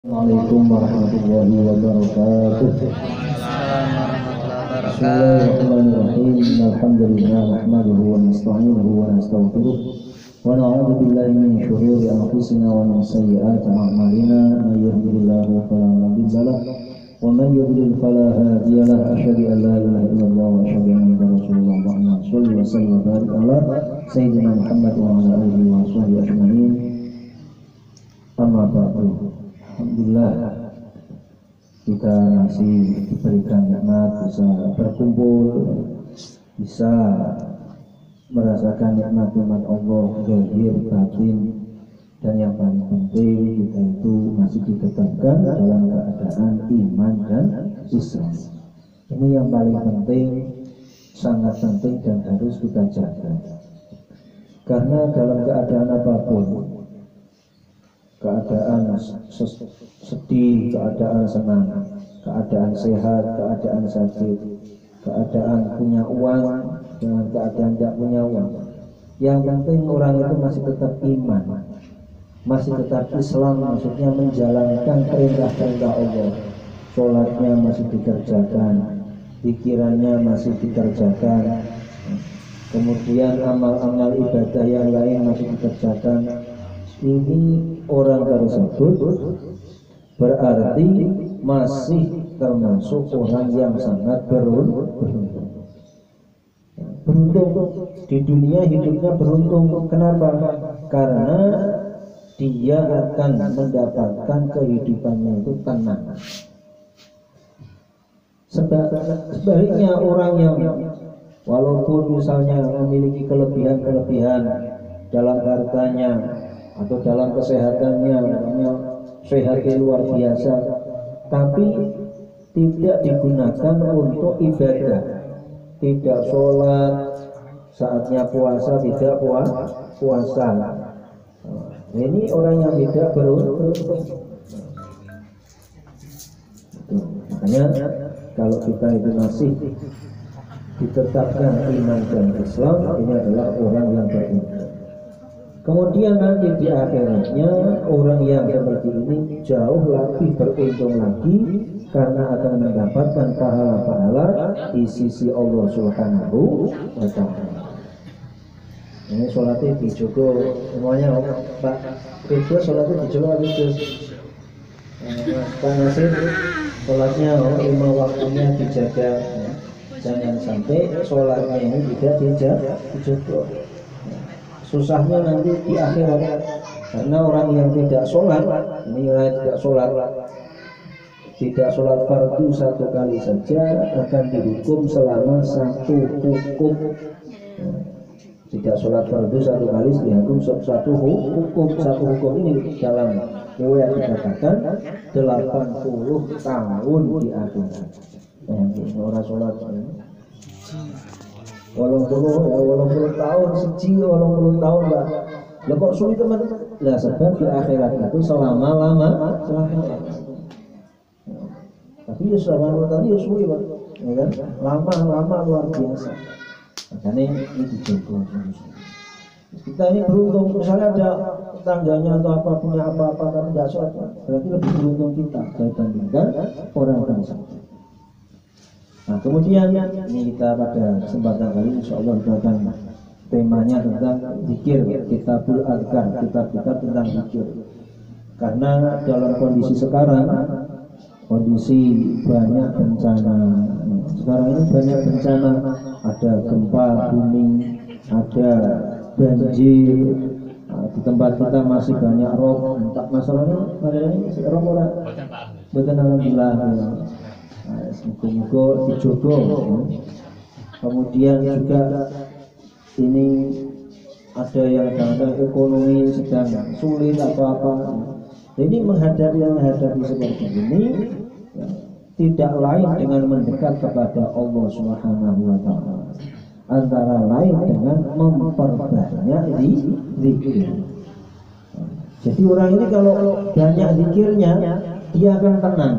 Assalamualaikum warahmatullahi wabarakatuh. Bismillahirrahmanirrahim. Alhamdulillah nahmaduhu wa nasta'inuhu wa nastaghfiruh wa na'udzu billahi min shururi anfusina wa min sayyiati a'malina. May yahdihillahu fala mudilla lahu wa man yudlil fala hadiya lahu. Asyhadu an la ilaha illallah wa asyhadu anna rasulullah. Allahumma shalli wa sallim wa barik ala sayyidina Muhammad wa ala alihi wa sahbihi ajma'in. Amma ba'du. Alhamdulillah kita masih diberikan nikmat bisa berkumpul, bisa merasakan nikmat-nikmat Allah zahir batin, dan yang paling penting kita itu masih ditetapkan dalam keadaan iman dan Islam. Ini yang paling penting, sangat penting dan harus kita jaga. Karena dalam keadaan apapun, keadaan sedih, keadaan senang, keadaan sehat, keadaan sakit, keadaan punya uang dengan keadaan tidak punya uang, yang penting orang itu masih tetap iman, masih tetap Islam, maksudnya menjalankan perintah-perintah Allah. Sholatnya masih dikerjakan, pikirannya masih dikerjakan, kemudian amal-amal ibadah yang lain masih dikerjakan. Ini orang tersebut berarti masih termasuk orang yang sangat beruntung. Di dunia hidupnya beruntung. Kenapa? Karena dia akan mendapatkan kehidupannya itu tenang. Sebaliknya orang yang walaupun misalnya memiliki kelebihan-kelebihan dalam hartanya atau dalam kesehatannya, sehatnya luar biasa, tapi tidak digunakan untuk ibadah, tidak sholat, saatnya puasa tidak puasa. Ini orang yang tidak beruntung. Makanya kalau kita itu masih ditetapkan iman dan Islam, ini adalah orang yang beruntung. Kemudian nanti di akhiratnya orang yang seperti ini jauh lebih beruntung lagi, karena akan mendapatkan pahala-pahala di sisi Allah Subhanahu wa ta'ala. Ini sholatnya dijogo semuanya, Pak Pedro sholatnya dijogo habis, Pak Nasir sholatnya lima waktunya dijaga, jangan sampai sholatnya ini tidak dijogo. Susahnya nanti di akhirat, karena orang yang tidak sholat, nilai tidak sholat fardu satu kali saja akan dihukum selama satu hukum. Tidak sholat fardu satu kali dihukum satu hukum ini dalam riwayat dikatakan 80 tahun di akhirat. Orang sholat walau puluh tahun siji, walau tahun Mbak. Lah kok sulit teman? Lah sebab di akhirat itu selama-lama. Tapi ya selama tadi ya sulit Pak. Ya kan? Lama luar biasa. Makanya ini dijogo. Kita ini beruntung, misalnya ada tangganya atau apa punya apa-apa tapi tidak sholat, berarti lebih beruntung kita dibandingkan orang tersebut. Nah, kemudian ini kita pada kesempatan kali ini insyaallah kita akan temanya tentang zikir, kitabul azkar, kitab-kitab tentang zikir. Karena dalam kondisi sekarang, kondisi banyak bencana. Sekarang ini banyak bencana, ada gempa bumi, ada banjir. Nah, di tempat kita masih banyak rob. Tak masalahnya ini rob orang. Betul, alhamdulillah. Semoga dijogo. Kemudian juga ini ada yang kadang ekonomi sedang sulit atau apa. Jadi menghadapi seperti ini ya, tidak lain dengan mendekat kepada Allah Subhanahu wa ta'ala, antara lain dengan memperbanyak zikir. Jadi orang ini kalau banyak zikirnya, dia akan tenang,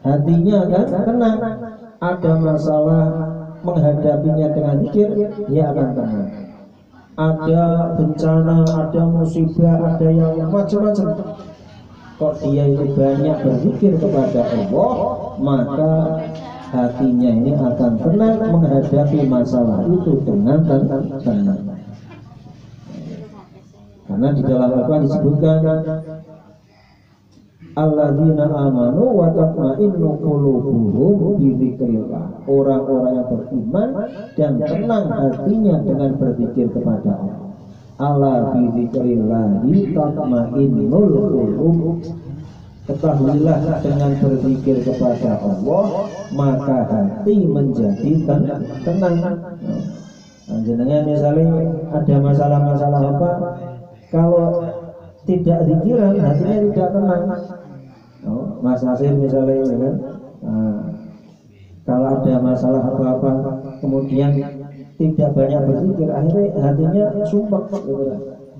hatinya akan tenang. Ada masalah menghadapinya dengan zikir, dia akan tenang. Ada bencana, ada musibah, ada yang macam-macam, kok dia itu banyak berzikir kepada Allah, maka hatinya ini akan tenang menghadapi masalah itu dengan tenang. Karena di dalam Al-Quran disebutkan alladzina amanu wa tatma'innu qulubuhum bi dzikrillah. Orang-orang yang beriman dan tenang hatinya dengan berzikir kepada Allah. Ala bi dzikrillah tatma'innul qulub. Ketahuilah dengan berzikir kepada Allah maka hati menjadi tenang. Jenengan misalnya ada masalah-masalah apa, kalau tidak zikiran hatinya tidak tenang. Mas Nasir misalnya kan, kalau ada masalah apa-apa kemudian tidak banyak berzikir, akhirnya hatinya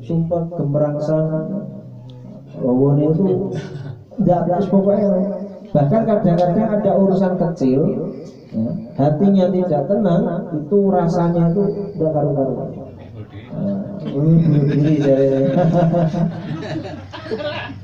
sumpah gemerangsang, wawone itu tidak pokoknya. Bahkan kadang-kadang ada urusan kecil, ya, hatinya tidak tenang, itu rasanya itu tidak karu-karuan.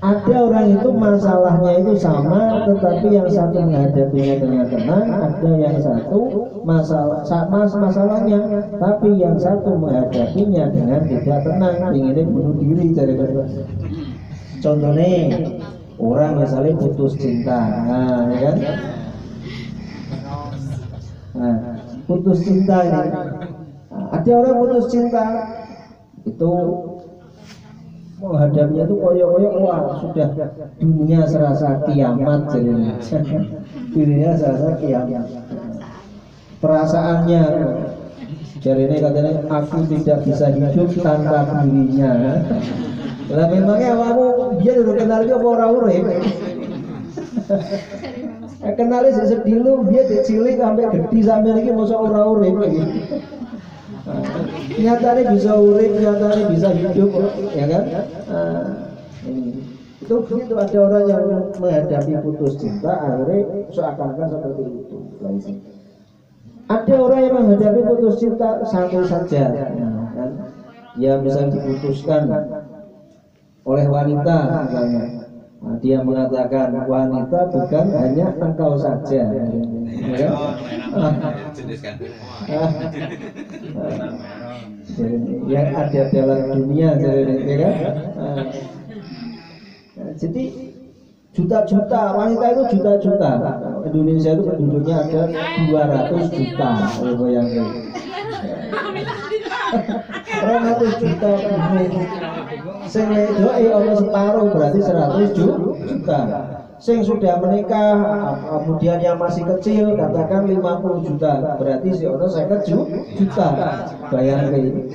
Ada orang itu masalahnya itu sama, tetapi yang satu menghadapinya dengan tenang, ada yang satu masalahnya, tapi yang satu menghadapinya dengan tidak tenang, inginnya bunuh diri. Contohnya orang misalnya putus cinta, ya kan? Putus cinta ini, ada orang putus cinta itu menghadapinya itu koyok-koyok, wah sudah dunia serasa kiamat, jadi dunia serasa kiamat. Perasaannya jadi ini katanya aku tidak bisa hidup tanpa dirinya. Lah memangnya kamu dia udah kenal dia apa ora urip? Kenal sejak dulu dia cilik sampai gede sampai ini masa ora urip iki. Nyatanya bisa urip, nyatanya bisa hidup, ya kan? Itu begitu, ada orang yang menghadapi putus cinta akhirnya seakan-akan seperti itu. Ada orang yang menghadapi putus cinta santai saja, kan? Ya bisa diputuskan oleh wanita misalnya. Nah, dia mengatakan wanita bukan hanya engkau saja, ya? Yang ada dalam dunia, ya kan? Jadi juta-juta wanita itu juta-juta. Indonesia itu penduduknya ada 200 juta, yang 200 juta. Sing wedok ono separuh berarti 100 juta. Sing sudah menikah kemudian yang masih kecil katakan 50 juta, berarti si ono 50 juta. Bayangin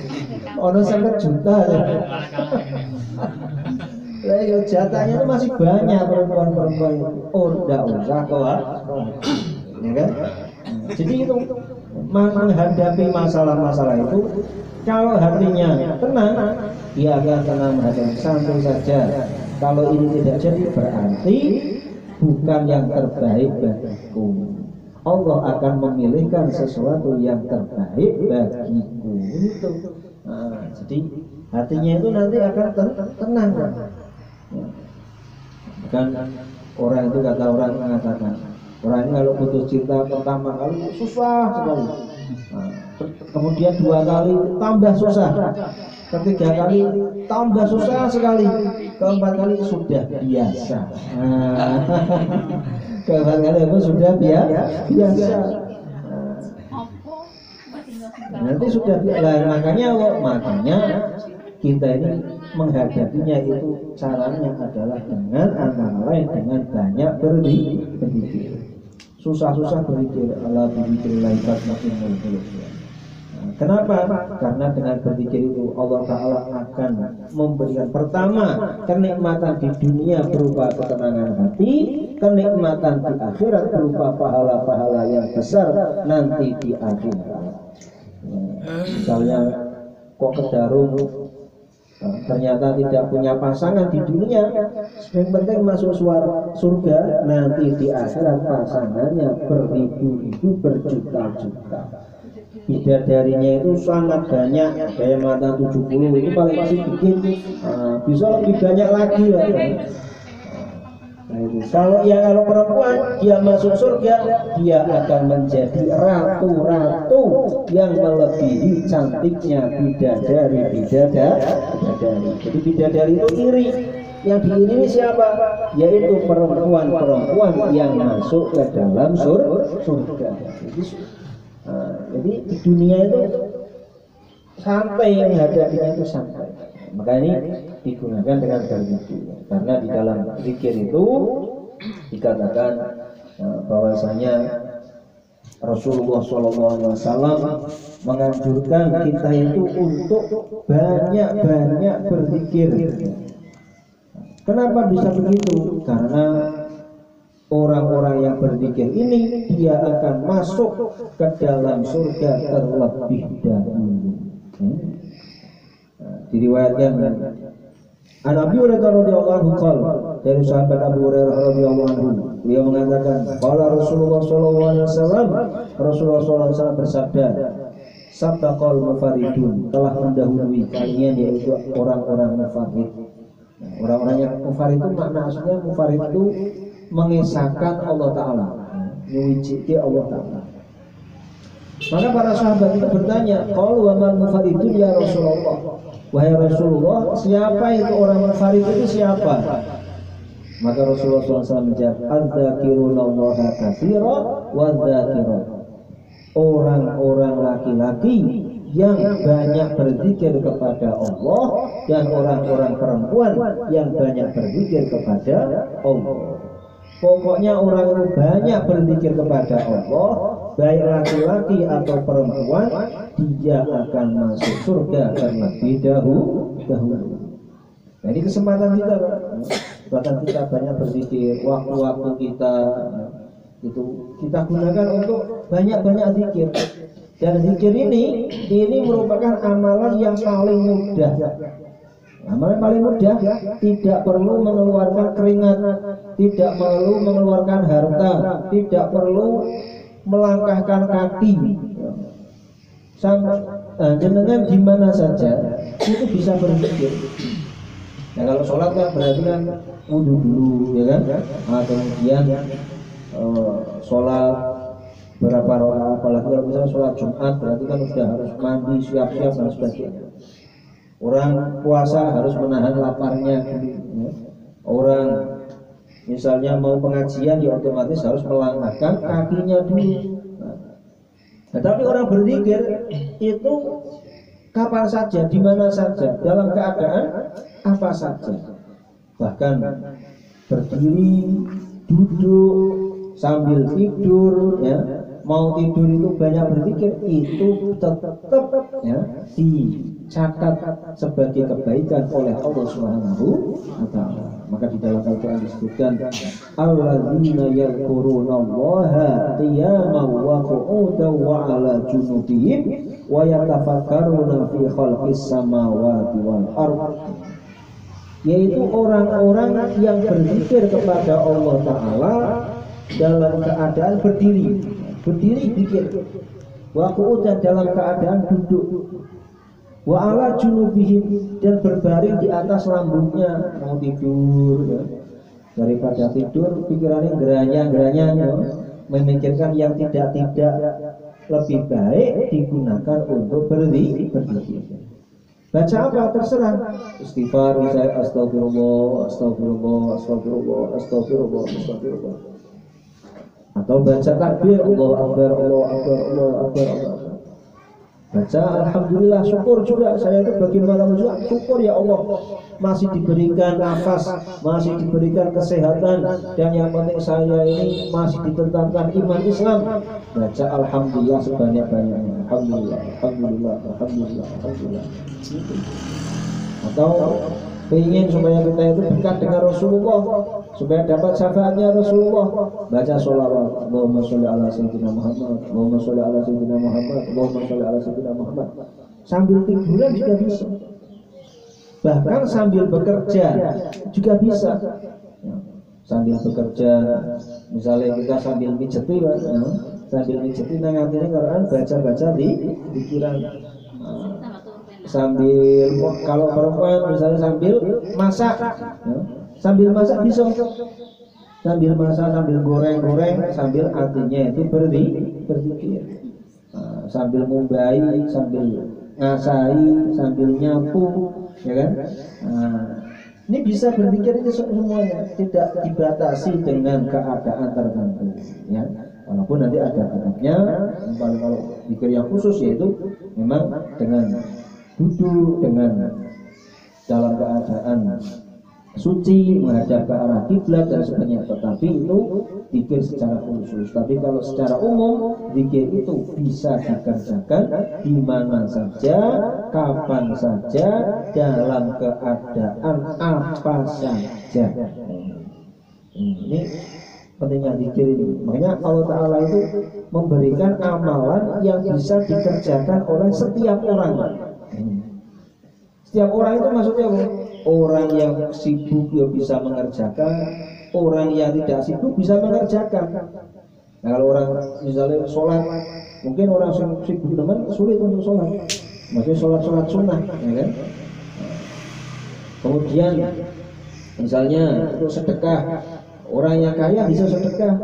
ono 50 juta ya. Lah yo jatahnya itu masih banyak perempuan-perempuan. Oh, enggak usah kok. Ya kan? Jadi itu menghadapi masalah-masalah itu, kalau hatinya tenang, dia akan tenang menghadapi, santai saja. Kalau ini tidak jadi berarti bukan yang terbaik bagiku. Allah akan memilihkan sesuatu yang terbaik bagiku. Itu. Nah, jadi hatinya itu nanti akan tenang. Bukan orang itu kata orang mengatakan, orang ini kalau putus cinta pertama kali susah sekali. Nah, kemudian 2 kali tambah susah, ketiga kali tambah susah sekali, keempat kali sudah biasa. Keempat kali itu sudah biasa. Nanti sudah biasa. Makanya kita ini menghadapinya itu caranya adalah dengan antara lain dengan banyak berzikir. Susah-susah berzikir, Allah berzikir laibat makin muluk. Kenapa? Karena dengan berzikir itu Allah Ta'ala akan memberikan pertama kenikmatan di dunia berupa ketenangan hati, kenikmatan di akhirat berupa pahala-pahala yang besar nanti di akhirat. Misalnya kok kedarung ternyata tidak punya pasangan di dunia, yang penting masuk surga, nanti di akhirat pasangannya beribu-ribu, berjuta-juta. Bidadarinya itu sangat banyak, kayak mantan 70 itu paling sedikit, bisa lebih banyak lagi lah. Nah, itu. Kalau perempuan dia masuk surga, dia akan menjadi ratu-ratu yang melebihi cantiknya bidadari. Jadi bidadari itu iri. Yang diiringi siapa? Yaitu perempuan-perempuan yang masuk ke dalam surga. Jadi di dunia itu santai, yang menghadapinya itu santai. Maka ini digunakan dengan berzikir, karena di dalam zikir itu dikatakan bahwasanya Rasulullah SAW menganjurkan kita itu untuk banyak-banyak berzikir. Kenapa bisa begitu? Karena orang-orang yang berzikir ini dia akan masuk ke dalam surga terlebih dahulu. Diriwayatkan An Abi Hurairah radhiyallahu anhu, dari sahabat Abu Hurairah radhiyallahu anhu, beliau mengatakan, qala Rasulullah sallallahu alaihi wasallam, Rasulullah sallallahu alaihi wasallam bersabda, sabaqal mufaridun, telah mendahului kalian yaitu orang-orang mufarid. Orang-orang yang mufarid itu makna aslinya mufarid itu mengesahkan Allah Ta'ala, menyucikan Allah Ta'ala. Maka para sahabat itu bertanya, qalu wa mal mufaridun ya Rasulullah, wahai Rasulullah, siapa itu orang mufarid itu siapa? Maka Rasulullah SAW menjawab, adzakiruna Allaha katsira wa dzakira, orang-orang laki-laki yang banyak berzikir kepada Allah dan orang-orang perempuan yang banyak berzikir kepada Allah. Pokoknya orang yang banyak berzikir kepada Allah, baik laki-laki atau perempuan, dia akan masuk surga terlebih dahulu. Nah, ini kesempatan kita banyak berzikir, waktu-waktu kita itu kita gunakan untuk banyak-banyak zikir. Dan zikir ini merupakan amalan yang paling mudah. Amalan paling mudah, tidak perlu mengeluarkan keringat, tidak perlu mengeluarkan harta, tidak perlu melangkahkan kaki. Jenengan di mana saja itu bisa berzikir. Nah, kalau sholat kan berarti kan wudhu dulu, ya kan? Kemudian sholat berapa rakaat, apalagi kalau misalnya sholat Jumat berarti kan sudah harus mandi, siap-siap dan sebagainya. Orang puasa harus menahan laparnya. Orang misalnya mau pengajian ya otomatis harus melangkahkan kakinya dulu. Tetapi orang berzikir itu kapan saja, di mana saja, dalam keadaan apa saja. Bahkan berdiri, duduk, sambil tidur, ya, mau tidur itu banyak berzikir, itu tetap ya dicatat sebagai kebaikan oleh Allah Subhanahu wa ta'ala. Maka di dalam Al-Quran disebutkan alladzina yadhkurunallaha qiyaman wa qu'udan wa 'ala junubihim wa yatafakkaruna fi khalqis samawati wal ardh, yaitu orang-orang yang berzikir kepada Allah Ta'ala dalam keadaan berdiri zikir, wa qu'udan dalam keadaan duduk, wa 'ala junubihim dan berbaring di atas lambungnya. Mau tidur ya, daripada tidur pikirannya geranya ya, memikirkan yang tidak lebih baik digunakan untuk berzikir. Baca apa terserah, istighfar misalnya astagfirullah, atau baca takbir Allahu akbar, baca alhamdulillah, syukur juga. Saya itu bagaimana juga syukur ya Allah, masih diberikan nafas, masih diberikan kesehatan, dan yang penting saya ini masih ditetapkan iman Islam. Baca alhamdulillah sebanyak-banyaknya, alhamdulillah. Atau ingin supaya kita itu dekat dengan Rasulullah, supaya dapat syafaatnya Rasulullah, baca sholawat, Allahumma sholli ala sayyidina Muhammad, Allahumma sholli ala sayyidina Muhammad, Allahumma sholli ala sayyidina Muhammad. Sambil tiduran juga bisa, bahkan sambil bekerja juga bisa. Sambil bekerja, misalnya kita sambil mijeti, nang artinya Quran, baca di pikiran. Sambil, kalau perempuan misalnya sambil masak bisa. sambil masak, sambil goreng-goreng, sambil hatinya itu berzikir. Sambil mumbai, sambil ngasai, sambil nyapu, ya kan? Ini bisa berzikir itu semuanya, tidak dibatasi dengan keadaan tertentu, ya. Walaupun nanti ada adabnya, kalau zikir yang khusus yaitu memang dengan duduk, dengan dalam keadaan suci menghadap ke arah kiblat dan sebagainya. Tetapi itu zikir secara khusus. Tapi kalau secara umum zikir itu bisa dikerjakan di mana saja, kapan saja, dalam keadaan apa saja. Ini pentingnya zikir ini. Makanya Allah Ta'ala itu memberikan amalan yang bisa dikerjakan oleh setiap orang. Setiap orang itu maksudnya apa? Orang yang sibuk ya bisa mengerjakan, orang yang tidak sibuk bisa mengerjakan. Nah, kalau orang misalnya sholat, mungkin orang sibuk teman sulit untuk sholat. Maksudnya sholat sunnah, ya kan? Kemudian misalnya untuk sedekah, orang yang kaya bisa sedekah,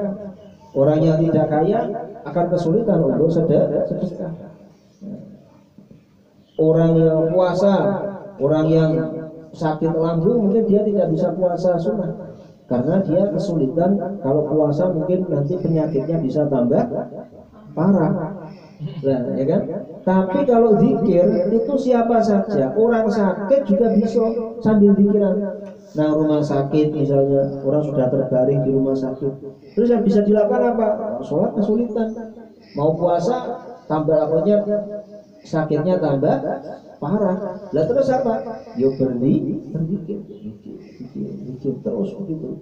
orang yang tidak kaya akan kesulitan untuk sedekah. Orang yang puasa, orang yang sakit lambung mungkin dia tidak bisa puasa sunnah karena dia kesulitan. Kalau puasa mungkin nanti penyakitnya bisa tambah parah, nah, ya kan? Tapi kalau zikir itu siapa saja, orang sakit juga bisa sambil zikiran. Nah, rumah sakit misalnya, orang sudah terbaring di rumah sakit, terus yang bisa dilakukan apa? Sholat kesulitan, mau puasa tambah apanya, sakitnya tambah parah. Lah terus apa? Yo berzikir terus begitu.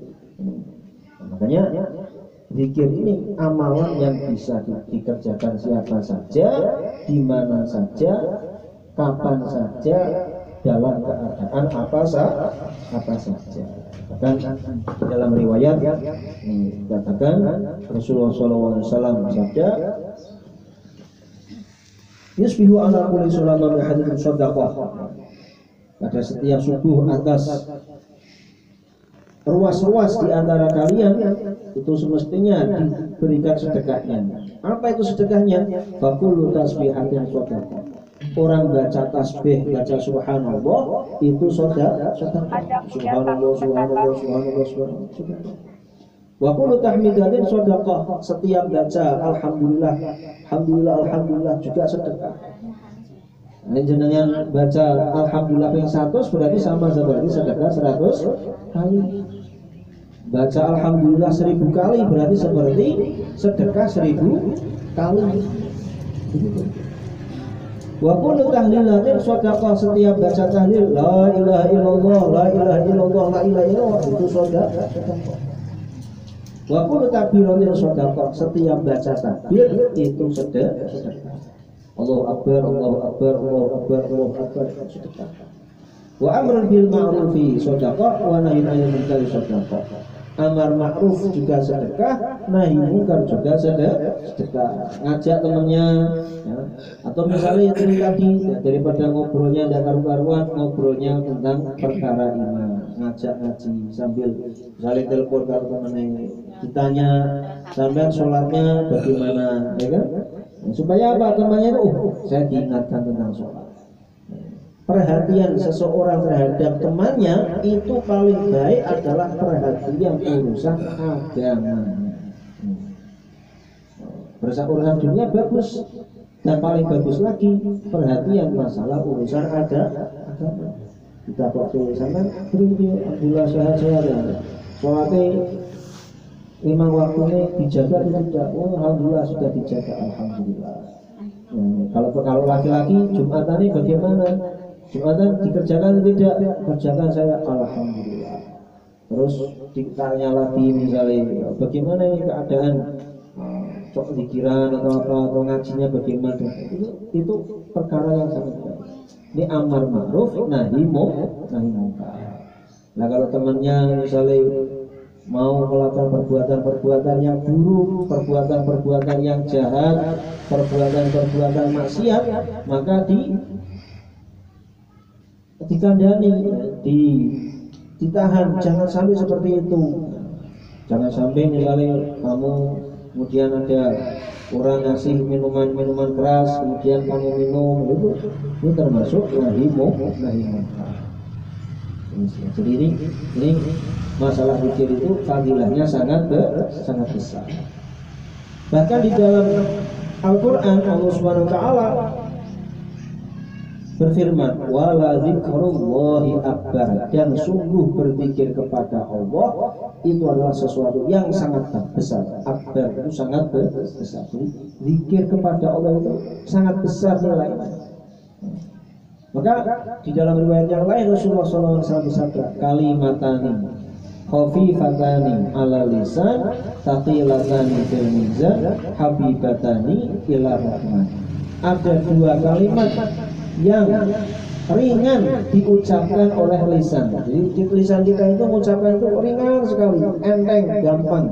Makanya zikir ini amalan yang bisa dikerjakan siapa saja, di mana saja, kapan saja, dalam keadaan apa saja. Bahkan dalam riwayat dikatakan Rasulullah SAW bersabda, yusbihu ala kulli sulama min hadithin shadaqah. Pada setiap subuh atas ruas-ruas di antara kalian itu semestinya diberikan sedekahnya. Apa itu sedekahnya? Faqulu tasbihatin shadaqah. Orang baca tasbih, baca subhanallah itu sedekah. Subhanallah, subhanallah, subhanallah, subhanallah. Wa kullu tahmidatin shadaqah. Setiap baca alhamdulillah, alhamdulillah, alhamdulillah juga sedekah. Ini jenengan baca alhamdulillah yang 100 berarti sama seperti sedekah 100 kali. Baca alhamdulillah 1000 kali berarti seperti sedekah 1000 kali. Wa kullu tahlilatin shadaqah. Setiap baca tahlil la ilaha illallah, la ilaha illallah, la ilaha illallah itu sedekah. Wa kullu takbiratin shadaqah. Setiap baca takbir itu sedekah. Allahu akbar, Allahu akbar, Allahu akbar, Allahu akbar, sedekah. Wa amrun bil ma'rufi shadaqah wa nahyun 'anil munkari shadaqah. Amar ma'ruf juga sedekah, nahi munkar juga sedekah. Ngajak temannya, ya. Atau misalnya itu tadi ya, daripada ngobrolnya tidak karu-karuan, ngobrolnya tentang perkara iman, ngajak ngaji sambil misalnya telepon kalau temannya ditanya sampai sholatnya bagaimana, ya kan? Supaya apa? Temannya itu, saya diingatkan tentang sholat. Perhatian seseorang terhadap temannya itu paling baik adalah perhatian urusan agamanya. Urusan dunia bagus, dan paling bagus lagi perhatian masalah urusan agama. Kita waktu sana beri alhamdulillah sehat-sehat ya. Sholatnya 5 waktunya dijaga atau tidak? Oh alhamdulillah sudah dijaga, alhamdulillah. Kalau laki-laki Jumatan ini bagaimana? Jumatan dikerjakan atau tidak? Kerjakan saya, alhamdulillah. Terus ditanya lagi misalnya bagaimana ini keadaan cok pikiran atau apa atau ngajinya bagaimana? Itu perkara yang sangat baik. Ini amar ma'ruf nahi munkar. Nah kalau temannya misalnya mau melakukan perbuatan-perbuatan yang buruk, perbuatan-perbuatan yang jahat, perbuatan-perbuatan maksiat, maka dikandani, ditahan, jangan sampai seperti itu. Jangan sampai misalnya kamu kemudian ada orang ngasih minuman keras, kemudian kamu minum, itu termasuk nahi munkar. Jadi ini masalah zikir itu fadilahnya sangat besar. Bahkan di dalam Al-Quran Allah Subhanahu Wa Taala berfirman, wala dzikrullahi akbar, dan sungguh berzikir kepada Allah itu adalah sesuatu yang sangat besar. Akbar itu sangat besar. Jadi zikir kepada Allah itu sangat besar nilainya. Maka di dalam riwayat yang lain Rasulullah SAW bersabda, kalimatani khafifatani ala lisan taqilatani fil mizan habibatani ila rahman. Ada dua kalimat yang ringan diucapkan oleh lisan. Jadi lisan kita itu mengucapkan itu ringan sekali, enteng, gampang.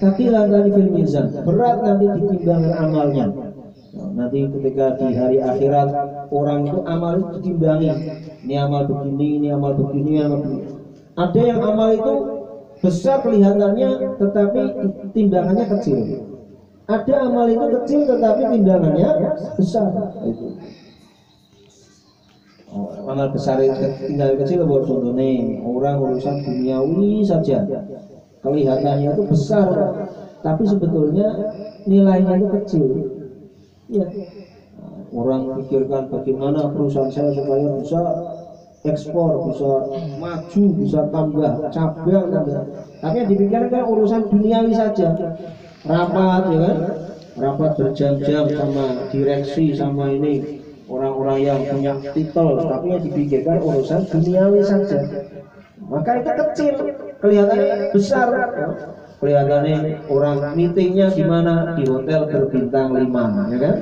Taqilatani fil mizan, berat nanti di timbangan amalnya. Nanti ketika di hari akhirat orang itu amal itu ditimbangi, ini amal begini, ini amal begini, ini amal begini. Ada yang amal itu besar kelihatannya tetapi timbangannya kecil. Ada amal itu kecil tetapi timbangannya besar. Itu amal besar itu tinggal kecil, buat contohnya orang urusan duniawi saja kelihatannya itu besar, tapi sebetulnya nilainya itu kecil. Ya, orang pikirkan bagaimana perusahaan saya supaya bisa ekspor, bisa maju, bisa tambah cabang, tapi yang dipikirkan urusan duniawi saja. Rapat, ya kan? Rapat berjam-jam sama direksi, sama ini orang-orang yang punya titel, tapi yang dipikirkan urusan duniawi saja. Maka itu kecil, kelihatannya besar. Kelihatannya orang meetingnya di mana, di hotel berbintang 5, ya kan?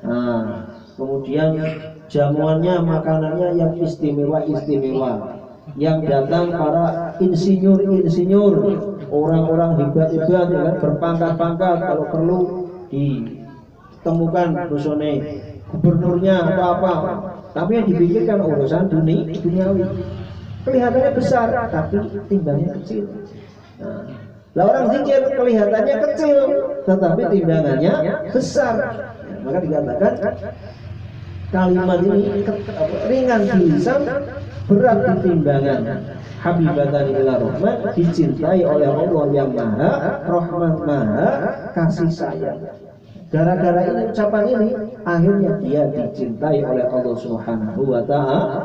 Nah, kemudian jamuannya, makanannya yang istimewa, yang datang para insinyur, orang-orang hebat, ya kan? Berpangkat-pangkat, kalau perlu ditemukan busone gubernurnya apa-apa. Tapi yang dipikirkan urusan duniawi. Kelihatannya besar, tapi timbangnya kecil. Nah, orang zikir kelihatannya kecil, tetapi timbangannya besar. Maka dikatakan kalimat ini ringan di lisan, berat di timbangan. Habibatan ila rahman, dicintai oleh Allah yang maha rahman, maha kasih sayang. Gara-gara ini ucapan ini, akhirnya dia dicintai oleh Allah Subhanahu Wa Taala.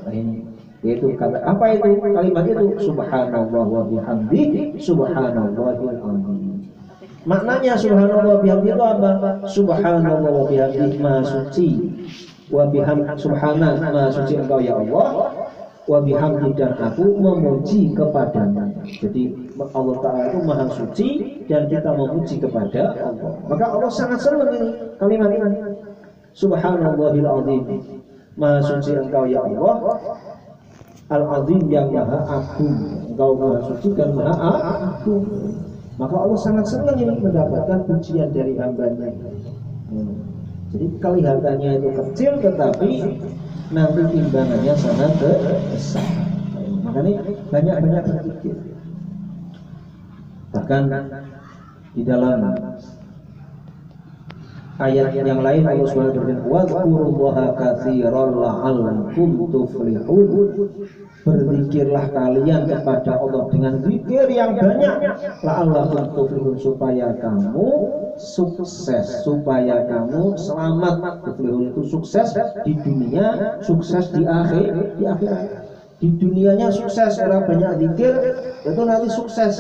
Ini yaitu kata apa itu kalimat itu, subhanallah wa bihamdi subhanallahil azim. Maknanya subhanallah wa bihamdi itu apa? Subhanallah wa bihamdi, maha suci, wa bihamdi subhana, maha suci engkau ya Allah, wa bihamdi, dan aku memuji kepadanya. Jadi Allah Ta'ala itu maha suci dan kita memuji kepada Allah. Maka Allah sangat senang ini kalimat ini, subhanallahil azim, maha suci engkau ya Allah, Al-Azim yang maha agung, engkau maha suci dan maha agung. Maka Allah sangat senang ini mendapatkan pujian dari hambanya. Jadi kelihatannya itu kecil, tetapi nanti timbangannya sangat besar. Makanya banyak-banyak berpikir. Bahkan di dalam ayat yang lain Allah SWT berfirman, "Wadhkurullaha katsiran la'allakum tuflihun." Berzikirlah kalian kepada Allah dengan zikir yang banyak, la'allakum tuflihun, supaya kamu sukses, supaya kamu selamat. Tuflihun itu sukses di dunia, sukses di akhirat. Di dunianya sukses, orang banyak zikir itu nanti sukses.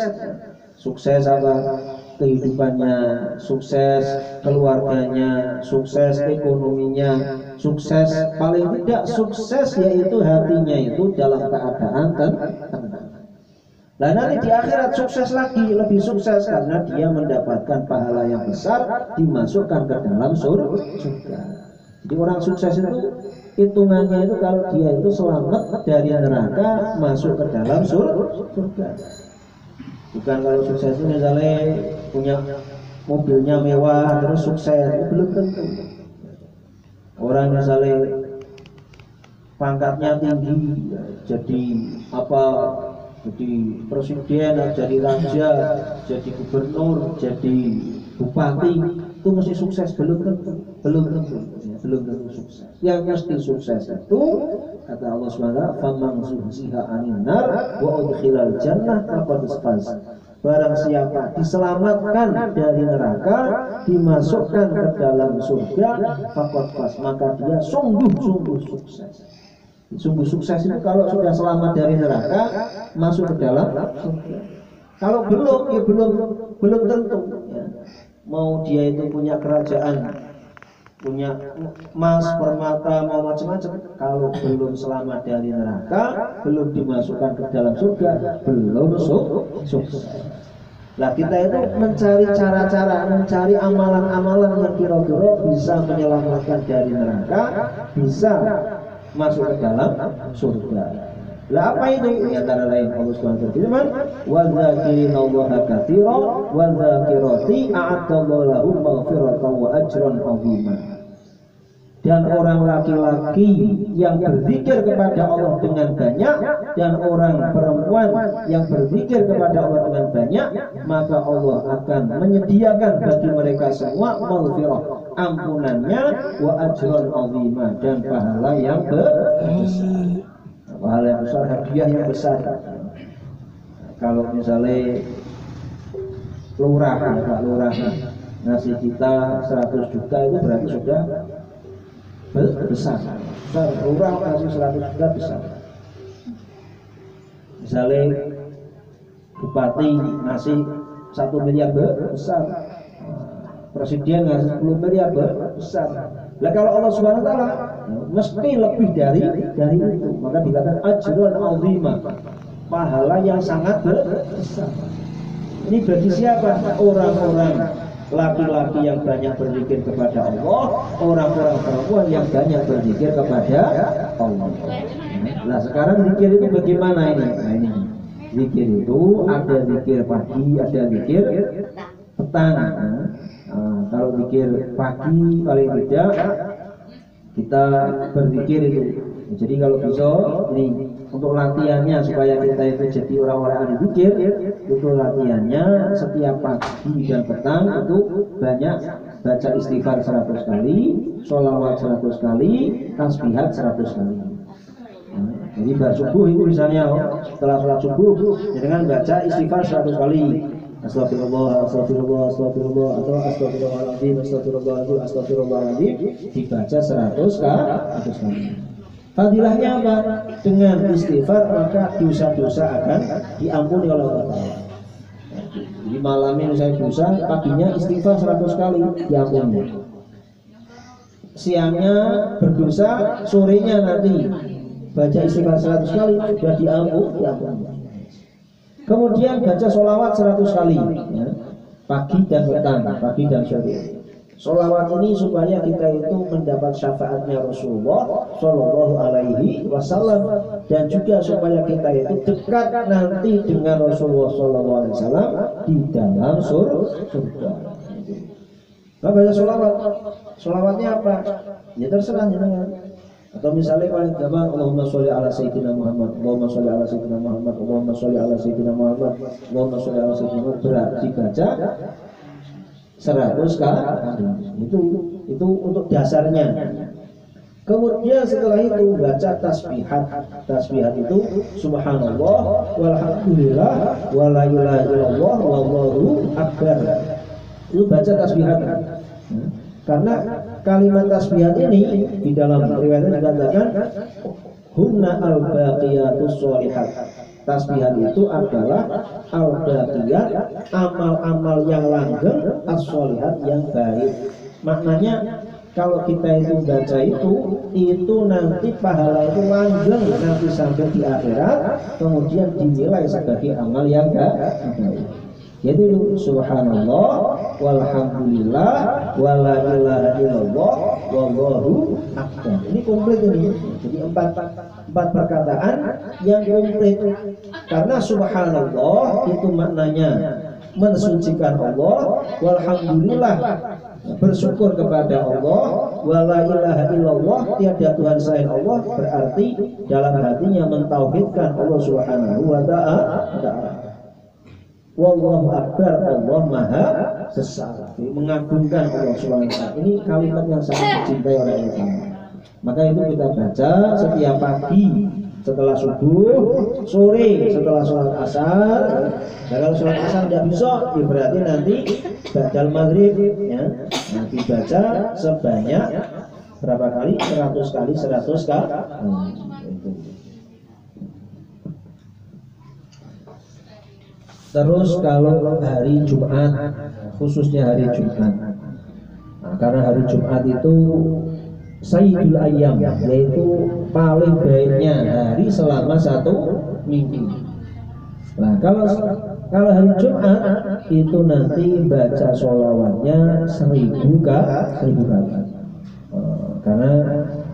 Sukses apa? Kehidupannya, sukses keluarganya, sukses ekonominya, sukses, paling tidak sukses yaitu hatinya itu dalam keadaan tenang. Nah nanti di akhirat sukses lagi, lebih sukses karena dia mendapatkan pahala yang besar, dimasukkan ke dalam surga. Jadi orang sukses itu hitungannya itu kalau dia itu selamat dari neraka, masuk ke dalam surga. Bukan kalau sukses itu misalnya punya mobilnya mewah terus sukses, belum tentu. Orang misalnya pangkatnya tinggi, jadi apa jadi presiden, jadi raja, jadi gubernur, jadi bupati, itu mesti sukses? Belum tentu, belum tentu, ya, belum tentu sukses. Yang mesti sukses itu kata Allah SWT, "Faman zuhziha 'anil nar wa udkhilal jannah faqad faz." Barang siapa diselamatkan dari neraka, dimasukkan ke dalam surga, faqad faz, maka dia sungguh-sungguh sukses. Sungguh sukses itu kalau sudah selamat dari neraka, masuk ke dalam surga. Kalau belum, ya belum tentu. Ya. Mau dia itu punya kerajaan, punya emas, permata, mau macam-macam, kalau belum selamat dari neraka, belum dimasukkan ke dalam surga, belum sukses. Nah, kita itu mencari cara-cara, mencari amalan-amalan yang kira-kira bisa menyelamatkan dari neraka, bisa masuk ke dalam surga. Lah apa itu? Antara lain Allah Subhanahu berfirman, "Wa dzakirinallaha katsiran wa dzakirati a'adallahu lahum maghfiratan wa ajran 'azima." Dan orang laki-laki yang berzikir kepada Allah dengan banyak, dan orang perempuan yang berzikir kepada Allah dengan banyak, maka Allah akan menyediakan bagi mereka semua maghfirah, ampunannya, wa ajran 'azima, dan pahala yang besar. Pahala yang besar, hadiah yang besar. Kalau misalnya lurah ngasih kita 100 juta, itu berarti sudah besar. Lurah ngasih 100 juta besar. Misalnya bupati ngasih 1 miliar besar, presiden ngasih 10 miliar besar. Lah kalau Allah Subhanahu wa taala mesti lebih dari itu, maka dikatakan ajrun 'azima, pahala yang sangat besar. Ini bagi siapa? Orang-orang laki-laki yang banyak berzikir kepada Allah, orang-orang perempuan yang banyak berzikir kepada Allah. Nah, sekarang zikir itu bagaimana ini? Nah, ini zikir itu ada zikir pagi, ada zikir petang. Kalau zikir pagi paling tidak kita berzikir itu. Jadi kalau bisa ini untuk latihannya supaya kita itu jadi orang-orang ahli zikir, itu latihannya setiap pagi dan petang itu banyak baca istighfar 100 kali, sholawat 100 kali, tasbihat 100 kali. Jadi bar subuh itu misalnya setelah sholat subuh dengan baca istighfar 100 kali. Astagfirullah, astagfirullah, astagfirullah, atau astagfirullahaladzim, astagfirullahaladzim, astagfirullahaladzim, dibaca 100 kali. Fadilahnya apa? Dengan istighfar maka dosa-dosa akan diampuni oleh Allah. Jadi malamnya saya dosa, paginya istighfar 100 kali diampuni. Siangnya berdosa, sorenya nanti baca istighfar 100 kali sudah diampuni. Kemudian baca sholawat 100 kali, ya, pagi dan petang, pagi dan sore. Sholawat ini supaya kita itu mendapat syafaatnya Rasulullah Shallallahu Alaihi Wasallam, dan juga supaya kita itu dekat nanti dengan Rasulullah Shallallahu Alaihi Wasallam di dalam surga. Nah, baca sholawat, sholawatnya apa? Ya terserah jenengan. Atau misalnya paling gampang, Allahumma sholli ala sayyidina Muhammad, Allahumma sholli ala sayyidina Muhammad, Allahumma sholli ala sayyidina Muhammad, Allahumma sholli ala sayyidina Muhammad, berarti baca 100 kali. Itu untuk dasarnya. Kemudian setelah itu baca tasbihat. Tasbihat itu subhanallah walhamdulillah wala ilaha illallah wallahu akbar. Itu baca tasbihat. Karena kalimat tasbihat ini di dalam riwayat dikatakan hunna al-baqiyatus sholihat. Tasbihat itu adalah al-baqiyat, amal-amal yang langgeng, as-sholihat yang baik. Maknanya kalau kita itu baca itu nanti pahala itu langgeng nanti sampai di akhirat, kemudian dinilai sebagai amal yang baik. Jadi subhanallah walhamdulillah wala ilaha illallah wallahu akbar. Ini komplit ini. Jadi empat perkataan yang komplit. Karena subhanallah itu maknanya mensucikan Allah, walhamdulillah bersyukur kepada Allah, wala ilaha illallah tiada Tuhan selain Allah, berarti dalam hatinya mentauhidkan Allah Subhanahu wa ta'ala. Wallahu akbar, Allah maha besar, mengagungkan Allah Subhanahu wa ta'ala. Ini kalimat yang sangat dicintai oleh Allah. Maka itu kita baca setiap pagi setelah subuh, sore setelah sholat asar. Nah, kalau sholat asar tidak bisa, ya berarti nanti ba'dal maghrib ya, nanti baca sebanyak berapa kali? 100 kali 100 kali. Terus kalau hari Jumat, khususnya hari Jumat, nah, karena hari Jumat itu Sayyidul Ayyam, yaitu paling baiknya hari selama satu minggu. Nah, kalau hari Jumat itu nanti baca sholawatnya 1000 kali. Karena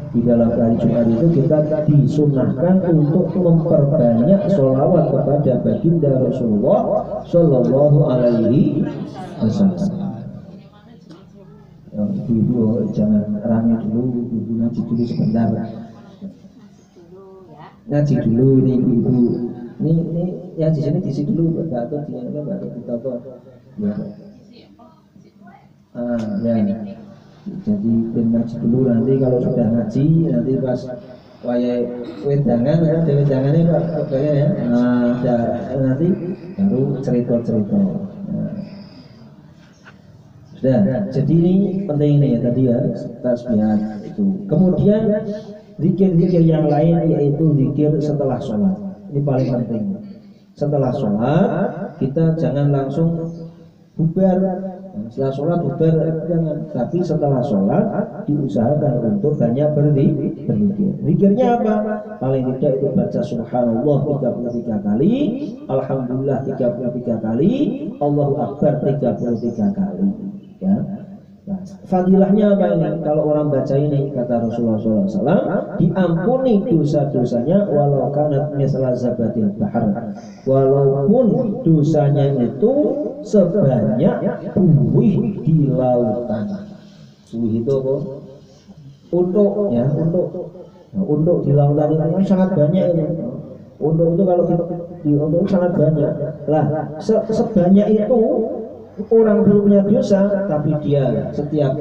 di dalam hari Jumat itu kita disunahkan untuk memperbanyak sholawat kepada baginda Rasulullah Shallallahu Alaihi Wasallam. Ibu jangan rame dulu, ibu ngaji dulu sebentar. Ngaji dulu ini ibu. Ini yang di sini diisi dulu, atau di toko. Ya. Ya. Jadi ngaji dulu, nanti kalau sudah ngaji nanti pas wayai wedangan wedangannya Pak ya. Nah, nanti baru cerita-cerita. Sudah, jadi ini penting nih ya tadi ya, tasbih itu. Kemudian zikir-zikir yang lain yaitu zikir setelah sholat. Ini paling penting. Setelah sholat kita jangan langsung bubar. Setelah sholat bubar jangan, tapi setelah sholat diusahakan untuk banyak berzikir. Zikirnya apa? Paling tidak itu baca subhanallah 33 kali, alhamdulillah 33 kali, Allahu akbar 33 kali. Ya. Nah, fadilahnya apa ini? Kalau orang baca ini kata Rasulullah SAW, diampuni dosa-dosanya walau kanat misla zabatil bahar, walaupun dosanya itu sebanyak buih di lautan. Buih itu apa? Untuk ya, untuk di lautan itu sangat banyak ini. Untuk itu kalau untuk sangat banyak. Lah, sebanyak itu orang belum punya dosa, tapi dia setiap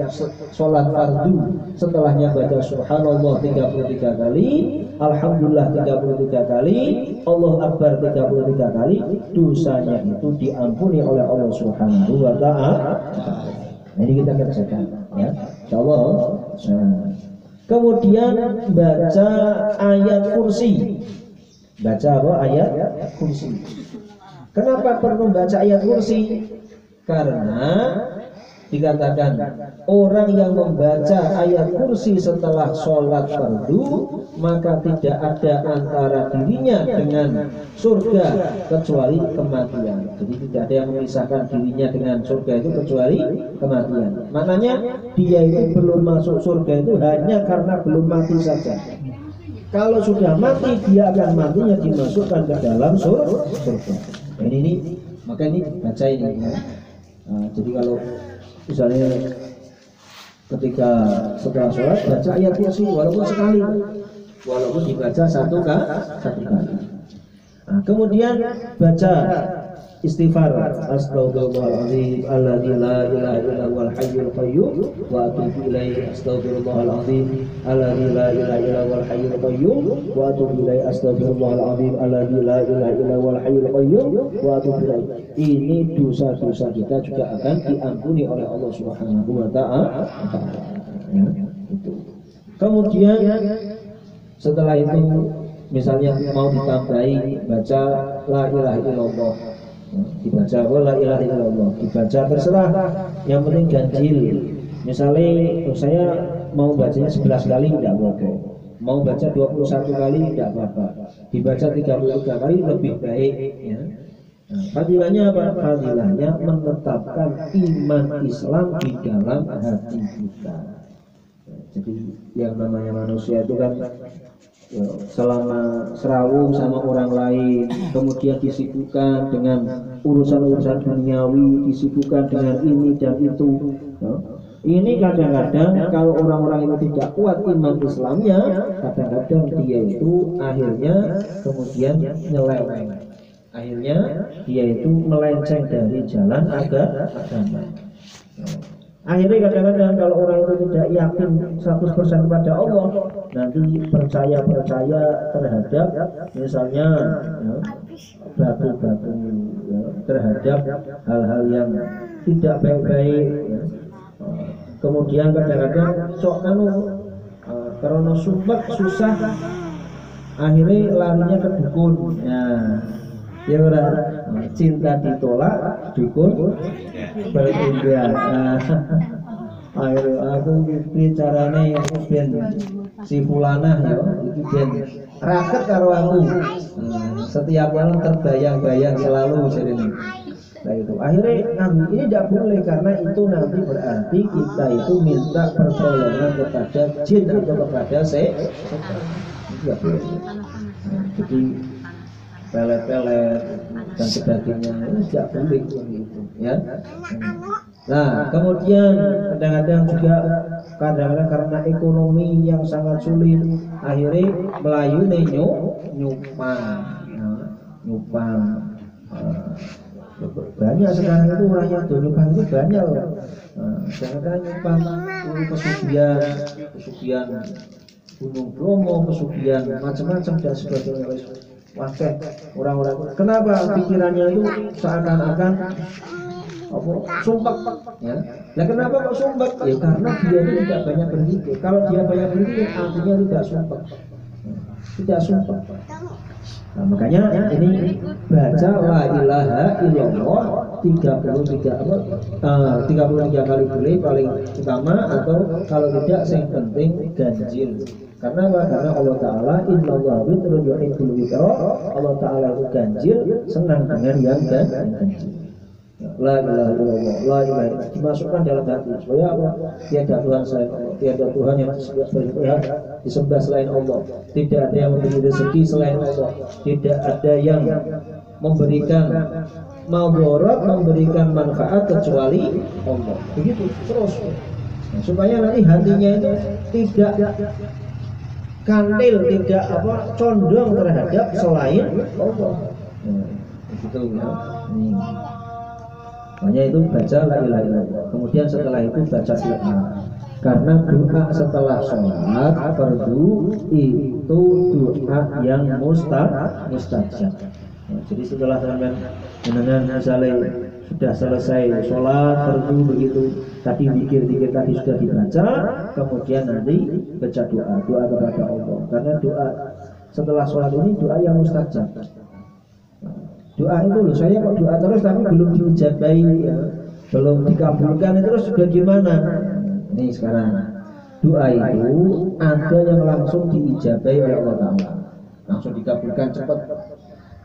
sholat fardu setelahnya baca subhanallah 33 kali, alhamdulillah 33 kali, Allahu akbar 33 kali, dosanya itu diampuni oleh Allah Subhanahu wa ta'ala. Ini kita kerjakan ya, insyaallah. Kemudian baca ayat kursi. Baca apa? Ayat kursi. Kenapa perlu baca ayat kursi? Karena dikatakan orang yang membaca ayat kursi setelah sholat fardu maka tidak ada antara dirinya dengan surga kecuali kematian. Jadi tidak ada yang memisahkan dirinya dengan surga itu kecuali kematian. Maknanya dia itu belum masuk surga itu hanya karena belum mati saja. Kalau sudah mati dia akan matinya dimasukkan ke dalam surga. Ini maka ini baca ini ya. Nah, jadi kalau misalnya ketika setelah sholat baca ayat kursi walaupun sekali, walaupun dibaca satu kali. Nah, kemudian baca istighfar, astaghfirullahaladzim alladzi la ilaha illa huwal hayyul qayyum wa atubu ilaihi, astaghfirullahaladzim alladzi la ilaha illa huwal hayyul qayyum wa atubu ilaihi, astaghfirullahaladzim alladzi la ilaha illa huwal hayyul qayyum wa atubu ilaihi. Ini dosa-dosa kita juga akan diampuni oleh Allah Subhanahu wa ta'ala. Ya, itu. Kemudian setelah itu misalnya mau ditambahi baca la ilaha illallah, dibaca la ilaha illallah, dibaca terserah, yang penting ganjil. Misalnya saya mau bacanya 11 kali tidak apa-apa, mau baca 21 kali tidak apa-apa, dibaca 33 kali lebih baik ya. Nah, fadilahnya apa? Fadilahnya menetapkan iman Islam di dalam hati kita. Jadi yang namanya manusia itu kan selama serawung sama orang lain, kemudian disibukkan dengan urusan-urusan duniawi, disibukkan dengan ini dan itu. Ini kadang-kadang kalau orang-orang itu tidak kuat iman Islamnya, kadang-kadang dia itu akhirnya kemudian nyeleweng. Akhirnya dia itu melenceng dari jalan agama. Akhirnya kadang-kadang kalau orang itu tidak yakin 100% kepada Allah, nanti percaya terhadap misalnya batu-batu, terhadap hal-hal yang tidak baik-baik. Kemudian kadang-kadang karena sumpah susah, akhirnya larinya ke dukun. Ya udah, cinta ditolak, dukun berpindah. Akhirnya aku ini carane ben si fulanah ya, itu ben raket karo aku. Setiap malam terbayang-bayang selalu ini. Nah itu akhirnya ini tidak boleh, karena itu nanti berarti kita itu minta pertolongan kepada jin atau kepada setan. Tidak boleh. Jadi pelet-pelet dan sebagainya ini tidak boleh begitu, ya. Nah kemudian kadang-kadang juga karena ekonomi yang sangat sulit, akhirnya Melayu nyupang. Banyak sekarang itu rakyat nyupang itu banyak loh. Kadang-kadang nyupang pesugihan Gunung Bromo, pesugihan macam-macam dan sebagainya. Wakil orang-orang, kenapa pikirannya itu seakan-akan sumpah, ya? Nah kenapa kok sumpah? Ya karena dia itu tidak banyak berzikir. Kalau dia banyak berzikir, artinya tidak sumpah. Nah, makanya ini baca la ilaha illallah 33 kali boleh paling utama, atau kalau tidak yang penting ganjil. Karena apa? Karena Allah Ta'ala innallaha witrun yuhibbul witra. Allah Ta'ala itu ganjil, senang dengan yang ganjil. La ilaha illallah, la ilaha, dimasukkan dalam hati supaya apa? Tiada Tuhan selain Allah, tiada Tuhan yang disembah selain Allah, tidak ada yang memberi rezeki selain Allah, tidak ada yang memberikan madarat, memberikan manfaat kecuali Allah. Begitu terus, supaya nanti hatinya itu tidak kantil, tidak condong terhadap selain Allah. Begitu ya. Makanya itu baca la ilaha illallah. Kemudian setelah itu baca doa. Karena doa setelah sholat fardu itu doa yang mustajab. Jadi setelah sampai dengan misalnya sudah selesai sholat fardu begitu, tadi zikir tadi sudah dibaca, kemudian nanti baca doa kepada Allah. Karena doa setelah sholat ini doa yang mustajab. Doa itu loh, saya kok doa terus tapi belum diijabahi, ya, belum dikabulkan, terus bagaimana? Ini sekarang doa itu ada yang langsung diijabahi oleh Allah Ta'ala, langsung dikabulkan cepat.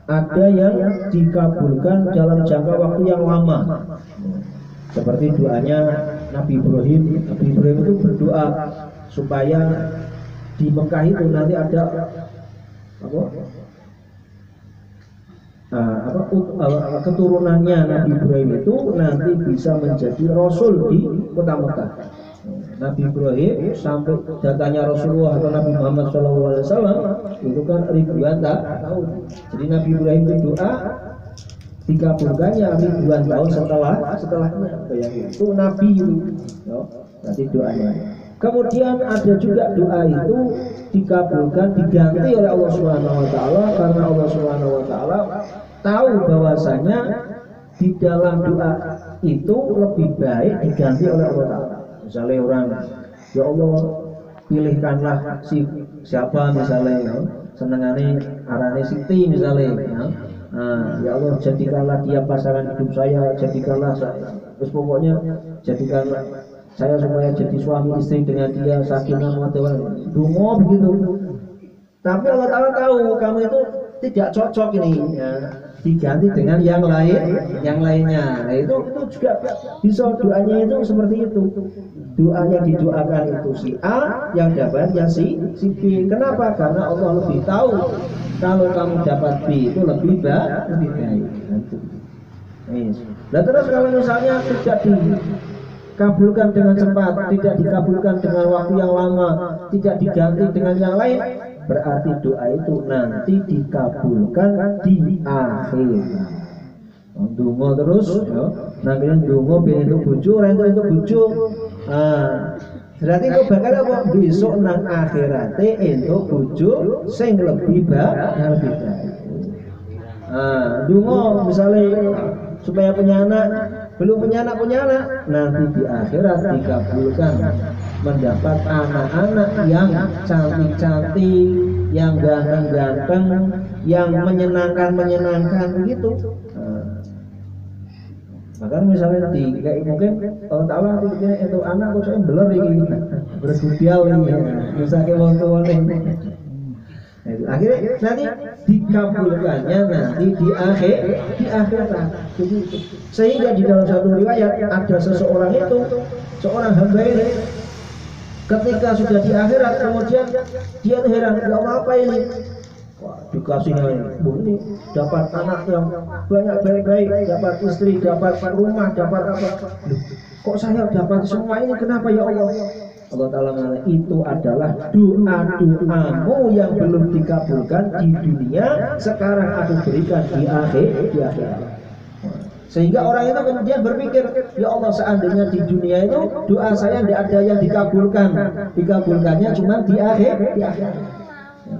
Ada yang dikabulkan dalam jangka waktu yang lama, seperti doanya Nabi Ibrahim. Nabi Ibrahim itu berdoa supaya di Mekah itu nanti ada keturunannya Nabi Ibrahim itu nanti bisa menjadi Rasul di kota Mekah. Nabi Ibrahim sampai datanya Rasulullah atau Nabi Muhammad SAW itu kan ribuan tahun. Jadi Nabi Ibrahim itu doa dikabulkannya ribuan tahun setelahnya. Itu Nabi itu, nanti doanya. Kemudian ada juga doa itu dikabulkan, diganti oleh Allah Subhanahu Wa Taala, karena Allah Subhanahu Wa Taala tahu bahwasanya di dalam doa itu lebih baik diganti oleh Allah Ta'ala. Misalnya orang, ya Allah pilihkanlah siapa misalnya, senengane arane Siti misalnya, ya Allah jadikanlah dia pasangan hidup saya, jadikanlah saya, terus pokoknya jadikanlah saya supaya jadi suami istri dengan dia, sakinah mawaddah warahmah, dungo begitu. Tapi Allah Ta'ala tahu kamu itu tidak cocok ini, ya. diganti dengan yang lainnya. Nah, itu juga bisa doanya itu seperti itu. Doa yang didoakan itu si A, yang dapatnya si B. Kenapa? Karena Allah lebih tahu kalau kamu dapat B itu lebih baik. Nah, terus kalau misalnya tidak dikabulkan dengan cepat, tidak dikabulkan dengan waktu yang lama, tidak diganti dengan yang lain, berarti doa itu nanti dikabulkan di akhirat. Ndonga terus, ya. Nanti ndonga ben entuk bojo, ora entuk bojo. Berarti kok bakal apa besok nang akhirate entuk bojo sing lebih baik. Ndonga misalnya supaya punya anak, belum punya anak, nanti di akhirat dikabulkan mendapat anak-anak yang cantik-cantik, yang ganteng-ganteng, yang menyenangkan begitu. Bahkan misalnya kayak mungkin Allah Ta'ala itu anak kok saya beler ini bergudial ini misalnya wong-wong akhirnya nanti dikabulkannya nanti di akhirat. Jadi sehingga di dalam satu riwayat ada seseorang itu, seorang hamba ini ketika sudah di akhirat kemudian dia heran, ya Allah apa ini? Wah, dikasihnya ini dapat anak yang banyak baik-baik, dapat istri, dapat rumah, dapat apa? Kok saya dapat semua ini? Kenapa ya Allah? Allah Ta'ala mengatakan itu adalah doa-doamu yang belum dikabulkan di dunia, sekarang aku berikan di akhirat. Sehingga orang itu kemudian berpikir, ya Allah seandainya di dunia itu doa saya tidak ada yang dikabulkannya cuma di akhirat.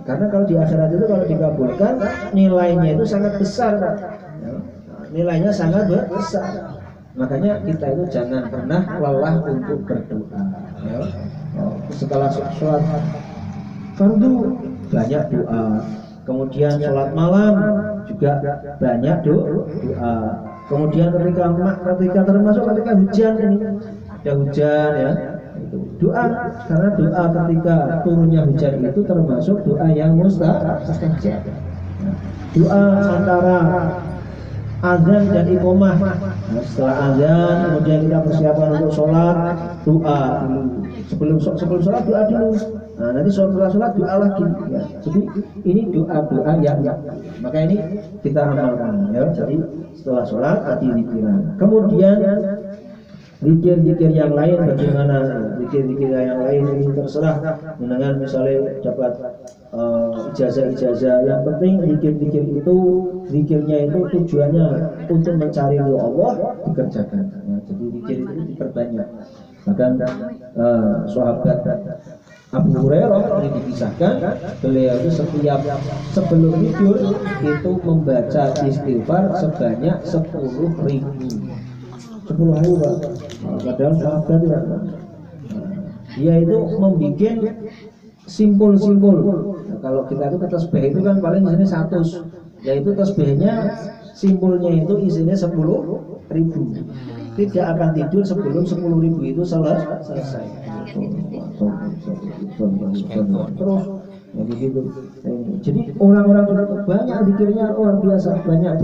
Karena kalau di akhirat itu kalau dikabulkan nilainya itu sangat besar, nilainya sangat besar. Makanya kita itu jangan pernah lelah untuk berdoa. Setelah sholat fardu banyak doa, kemudian sholat malam juga banyak doa. Kemudian ketika termasuk ketika hujan ini ada hujan ya. Doa, karena doa ketika turunnya hujan itu termasuk doa yang mustajab. Doa antara azan dan iqamah. Setelah azan kemudian kita persiapan untuk sholat, doa dulu. Sebelum sholat doa dulu. Nah, nanti setelah sholat doa lagi. Ya. Jadi ini doa yang maka ini kita amalkan ya. Jadi setelah sholat tadi zikiran. Kemudian zikir-zikir yang lain bagaimana? Zikir-zikir yang lain ini terserah. Dengan misalnya dapat ijazah-ijazah, yang penting zikir-zikir itu zikirnya itu tujuannya untuk mencari ridho Allah dikerjakan. Ya, jadi zikir itu diperbanyak. Bahkan sahabat Abu Hurairah ini dikisahkan beliau itu setiap sebelum tidur itu membaca istighfar sebanyak 10.000. 10.000 Pak. Padahal sahabat ya. Dia itu membuat simpul-simpul. Nah, kalau kita itu ke tasbih itu kan paling isinya 100. Yaitu tasbihnya simpulnya itu isinya 10.000. Tidak akan tidur sebelum 10.000 itu selesai. Terus ya begitu. Jadi orang-orang banyak zikirnya luar biasa banyak.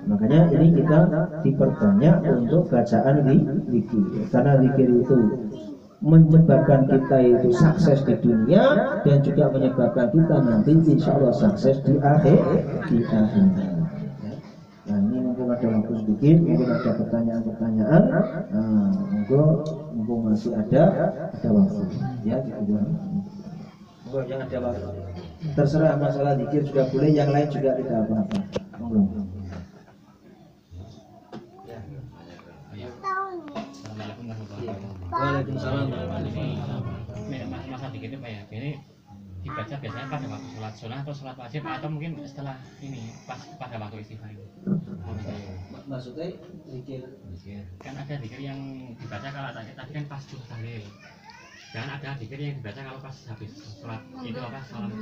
Makanya ini kita diperbanyak untuk bacaan zikir, karena zikir itu menyebabkan kita itu sukses di dunia dan juga menyebabkan kita nanti insya Allah sukses di akhirat. Nah ini mumpung ada waktu sedikit, mungkin ada pertanyaan-pertanyaan. Nah, mumpung masih ada waktu, ya gitu. Mumpung yang ada waktu. Terserah masalah zikir juga boleh, yang lain juga tidak apa-apa. Waalaikumsalam. Masa dikit Pak ya. Ini dibaca biasanya pada waktu sholat sunnah atau sholat wajib atau mungkin setelah ini pas pada waktu istighfar ini. Maksudnya zikir kan ada zikir yang dibaca kalau tadi kan pas subuh tahlil. Dan ada zikir yang dibaca kalau pas habis sholat itu apa sholat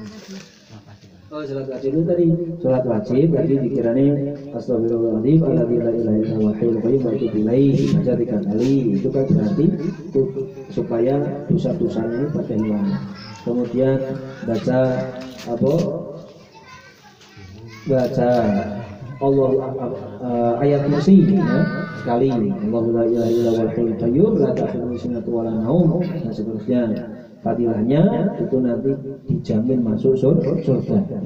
wajib. Oh sholat wajib itu tadi sholat wajib jadi zikirannya astagfirullahaladzim alladzi la ilaha illa huwal hayyul qayyum wa atubu ilaihi baca 3 kali. Itu kan berarti supaya dosa-dosanya ini pada hilang. Kemudian baca apa baca Allah ayat kursi ya, sekali, Allahu la ilaha illa huwal hayyul qayyum la ta'khudhuhu sinatun wa la naum, dan seterusnya. Fadilahnya itu nanti dijamin masuk surga.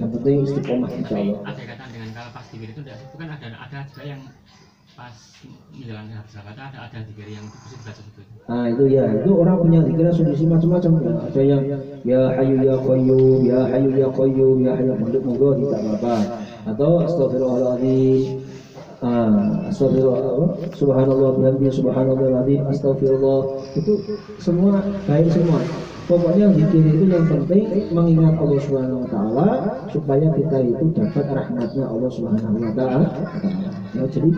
Yang penting istiqomah insyaallah. Ada kaitan dengan kalau pas dikir itu bukan ada juga yang pas menjalankan habis salat ada dikir yang bisa dibaca betul. Nah itu ya, itu orang punya zikir solusi macam-macam ya. Ada yang ya hayyu ya qayyum, ya hayyu ya qayyum, ya hayyu monggo tidak apa-apa. Atau astagfirullahaladzim, astagfirullah, subhanallah bihamdihi subhanallahil astagfirullah, itu semua baik semua. Pokoknya zikir itu yang penting mengingat Allah Subhanahu wa taala supaya kita itu dapat rahmatnya Allah Subhanahu wa taala. Ya, jadi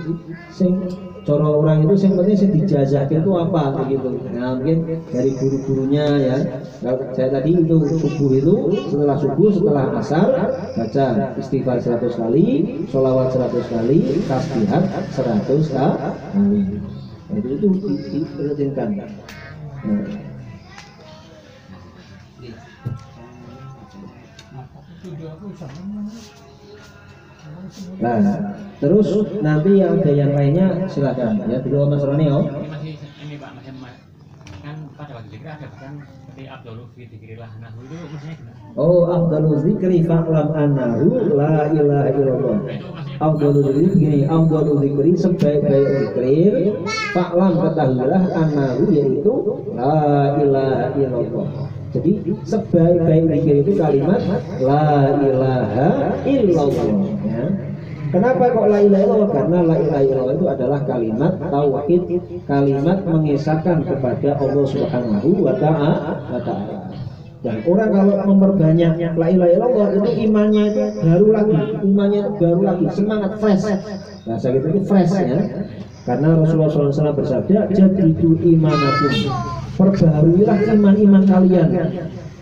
sing cara orang itu sing penting sing dijajahke itu apa begitu. Nah, mungkin dari guru-gurunya ya. Kalau saya tadi itu subuh itu setelah asar baca istighfar 100 kali, sholawat 100 kali, tasbihat 100 kali. Nah, itu dirutinkan. Nah, terus nanti yang ada yang lainnya silakan ya. Dulu Mas Roni Ini masih ini Pak, masih kan pada waktu zikir ada kan seperti Abdul fi dzikrillah nahu itu maksudnya gimana? Oh, afdalu dzikri fa'lam annahu la ilaha illallah. Afdalu dzikri begini, afdalu dzikri sebaik-baik zikir fa'lam ketahuilah annahu yaitu la ilaha illallah. Jadi sebaik-baik zikir itu kalimat la ilaha illallah ya. Kenapa kok la ilaha illallah? Karena la ilaha illallah itu adalah kalimat tauhid, kalimat mengisahkan kepada Allah Subhanahu wa taala. Dan orang kalau memperbanyak la ilaha illallah itu imannya itu baru lagi, semangat fresh. Bahasa kita itu fresh ya. Karena Rasulullah SAW bersabda, jadidu imanakum, perbaharuilah iman-iman kalian.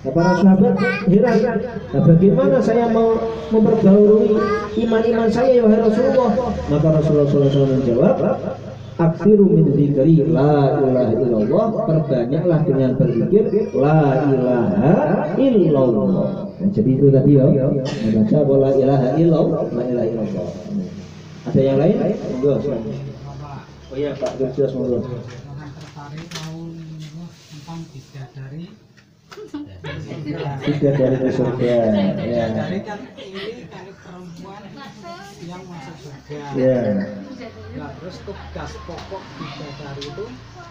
Nah, para sahabat heran, nah, bagaimana saya mau memperbaharui iman-iman saya ya wahai Rasulullah? Maka Rasulullah SAW menjawab, aksiru min dzikri la ilaha illallah, perbanyaklah dengan berzikir la ilaha illallah. Nah, jadi itu tadi ya, membaca la ilaha illallah, la ilaha illallah. Ada yang lain? Monggo. Oh iya Pak, jelas monggo. Tiga dari surga. Ya. Dari kan ini dari perempuan yang masuk surga. Ya. Nah, terus tugas pokok bidadari itu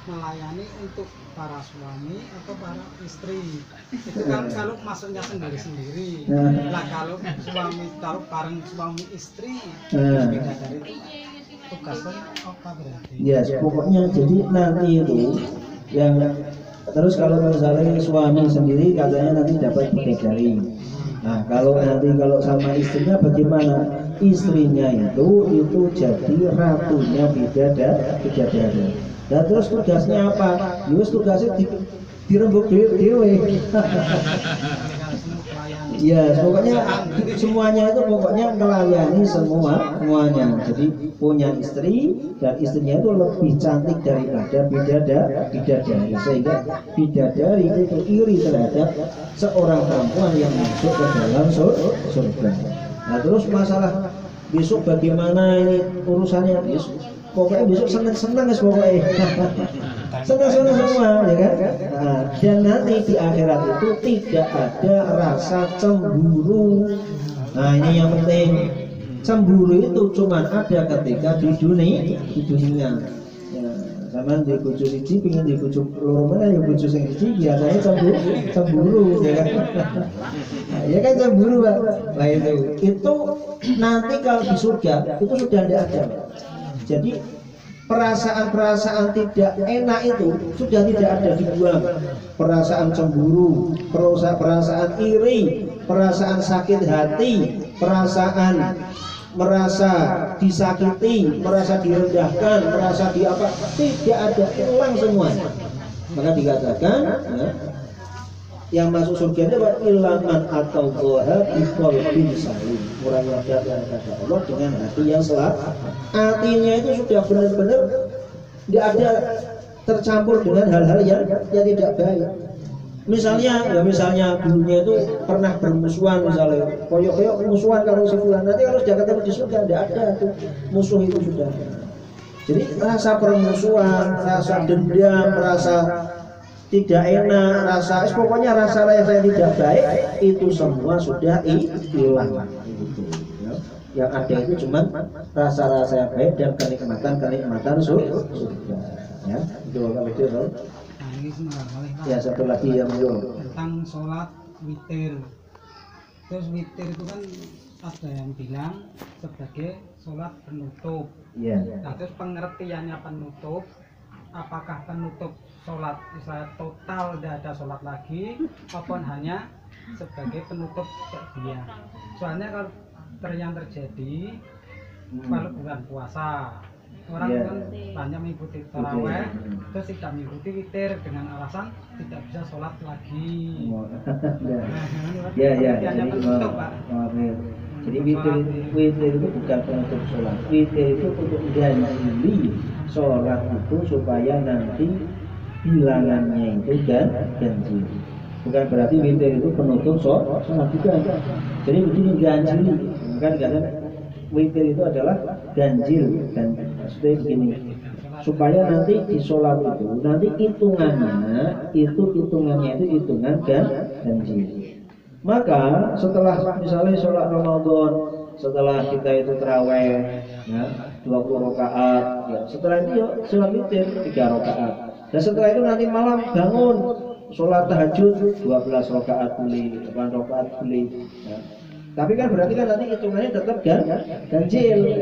melayani untuk para suami atau para istri. Itu kan kalau masuknya sendiri-sendiri. Nah, kalau bareng suami istri, bidadari itu tugasnya apa berarti? Ya, pokoknya jadi nanti itu yang terus kalau misalnya suami sendiri katanya nanti dapat bidadari. Nah, kalau sama istrinya bagaimana? Istrinya itu jadi ratunya bidadari. Dan terus tugasnya apa? Yus tugasnya dirembuk dewe. Ya, pokoknya semuanya itu pokoknya melayani semuanya. Jadi punya istri dan istrinya itu lebih cantik daripada bidadari, sehingga bidadari itu iri terhadap seorang perempuan yang masuk ke dalam surga. Nah, terus masalah besok bagaimana ini urusannya? Pokoknya besok senang pokoknya. Senang semua ya kan. Nah, dan nanti di akhirat itu tidak ada rasa cemburu. Nah, ini yang penting. Cemburu itu cuma ada ketika di dunia. Ya, sama di bojo siji pengin di bojo loro meneh ya bojo sing siji biasanya cemburu ya kan. Nah, ya kan cemburu Pak. Nah, itu nanti kalau di surga itu sudah tidak ada. Jadi perasaan-perasaan tidak enak itu sudah tidak ada, dibuang. Perasaan cemburu, perasaan iri, perasaan sakit hati, perasaan merasa disakiti, merasa direndahkan, merasa apa, tidak ada, hilang semua. Maka dikatakan ya, yang masuk surga itu ilaman atau goha biqalbin salim, orang yang datang kepada Allah dengan hati yang selamat. Hatinya itu sudah benar-benar tidak ada tercampur dengan hal-hal yang tidak baik. Misalnya dulunya itu pernah bermusuhan misalnya, koyok musuhan kalau si fulan, nanti kalau sudah ketemu di surga tidak ada tuh musuh itu sudah. Jadi rasa permusuhan, rasa dendam, rasa tidak enak, pokoknya rasa saya tidak baik itu semua sudah hilang. Yang ada itu cuma rasa-rasa yang baik dan kenikmatan surga. Ya, itu kalau itu so. Ya satu lagi yang tentang sholat witir. Terus witir itu kan ada yang bilang sebagai sholat penutup. Iya. Nah, terus pengertiannya penutup, apakah penutup sholat misalnya total tidak ada sholat lagi, maupun hanya sebagai penutup dia. Soalnya kalau yang terjadi kalau bulan puasa, orang kan banyak mengikuti taraweh, terus tidak mengikuti witir dengan alasan tidak bisa sholat lagi. Jadi penutup, Pak. Jadi witir itu bukan penutup sholat. Witir itu untuk ganjili sholat itu supaya nanti bilangannya itu ganjil. Bukan berarti witir itu penutup sholat bukan. Jadi begini ganjili, bukan witir itu adalah ganjil dan maksudnya begini, supaya nanti di sholat itu nanti hitungannya itu hitungan ganjil. Maka setelah misalnya sholat Ramadan, setelah kita itu taraweh ya 20 rakaat, ya setelah itu ya sholat witir 3 rakaat. Dan setelah itu nanti malam bangun sholat tahajud 12 rakaat beli, 8 rakaat beli. Ya. Tapi kan berarti kan nanti hitungannya tetap ganjil.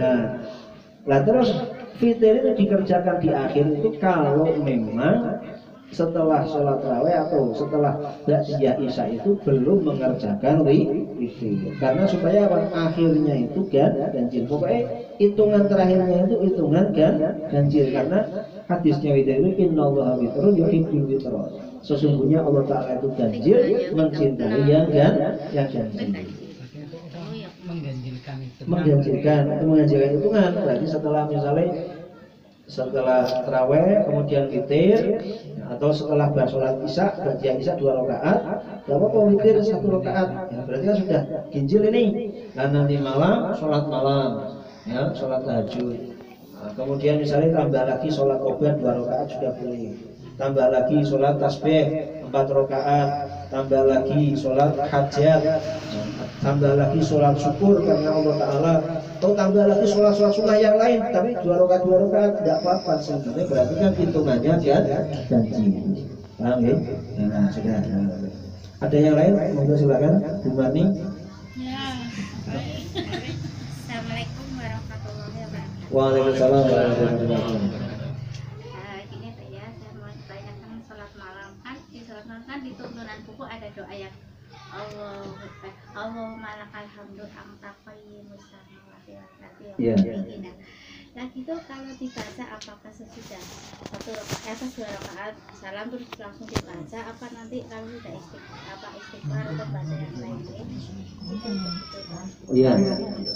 Nah terus witir itu dikerjakan di akhir itu kalau memang setelah sholat tarawih atau setelah ba'diyah isya itu belum mengerjakan witir. Karena supaya apa? Akhirnya itu ganjil. Pokoknya hitungan terakhirnya itu hitungan ganjil. Karena hadisnya witir itu innallaha witrun yuhibbul witra. Sesungguhnya Allah Ta'ala itu ganjil, mencintai yang ganjil. Mengganjilkan hitungan. Berarti setelah taraweh kemudian witir atau setelah sholat isya, ba'diyah isya 2 rakaat, enggak apa-apa witir 1 rakaat. Ya, berarti kan sudah ganjil ini. Dan nanti malam sholat malam, ya, sholat tahajud. Nah, kemudian misalnya tambah lagi sholat qobliyah 2 rakaat sudah boleh. Tambah lagi sholat tasbih 4 rakaat, tambah lagi sholat hajat, tambah lagi sholat syukur karena Allah Ta'ala, atau tambah lagi sholat sunnah yang lain, tapi 2 rakaat tidak apa-apa. Sebenarnya berarti kan hitungannya ganjil. Paham ya? Nah, sudah. Ada yang lain? Monggo silakan, Bu Marni. Ya. Assalamualaikum warahmatullahi wabarakatuh. Waalaikumsalam warahmatullahi wabarakatuh. Gini Pak ya, saya mau tanyakan sholat malam kan. Di sholat malam kan di tuntunan buku ada doa yang Allahumma lakal hamdu anta qayyimus samawati wal ardi wa ma Nah gitu kalau dibaca apakah sesudah 2 rakaat salam terus langsung dibaca, apa nanti kalau sudah istighfar atau baca yang lain? Iya.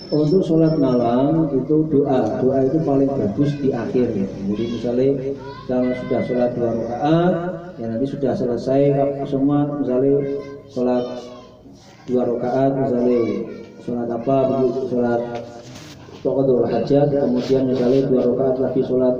Untuk sholat malam itu doa itu paling bagus di akhir. Jadi misalnya kalau sudah sholat 2 rakaat, ya nanti sudah selesai semua, misalnya sholat 2 rakaat, misalnya sholat apa, sholat Qadul hajat, kemudian misalnya 2 rakaat lagi sholat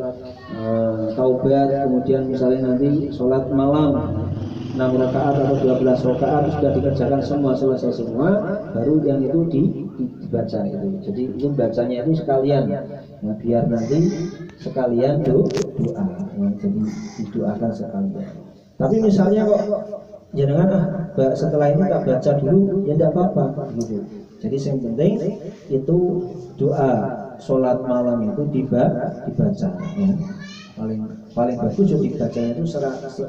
taubat, kemudian misalnya nanti sholat malam 6 rakaat atau 12 rakaat sudah dikerjakan semua, selesai semua, baru yang itu dibaca itu. Jadi itu bacanya itu sekalian, nah, biar nanti sekalian doa, nah, jadi didoakan sekalian. Tapi misalnya kok jangan setelah ini tak baca dulu, ya tidak apa-apa gitu. Jadi yang penting itu doa sholat malam itu dibaca, ya. Paling bagus jadi bacanya itu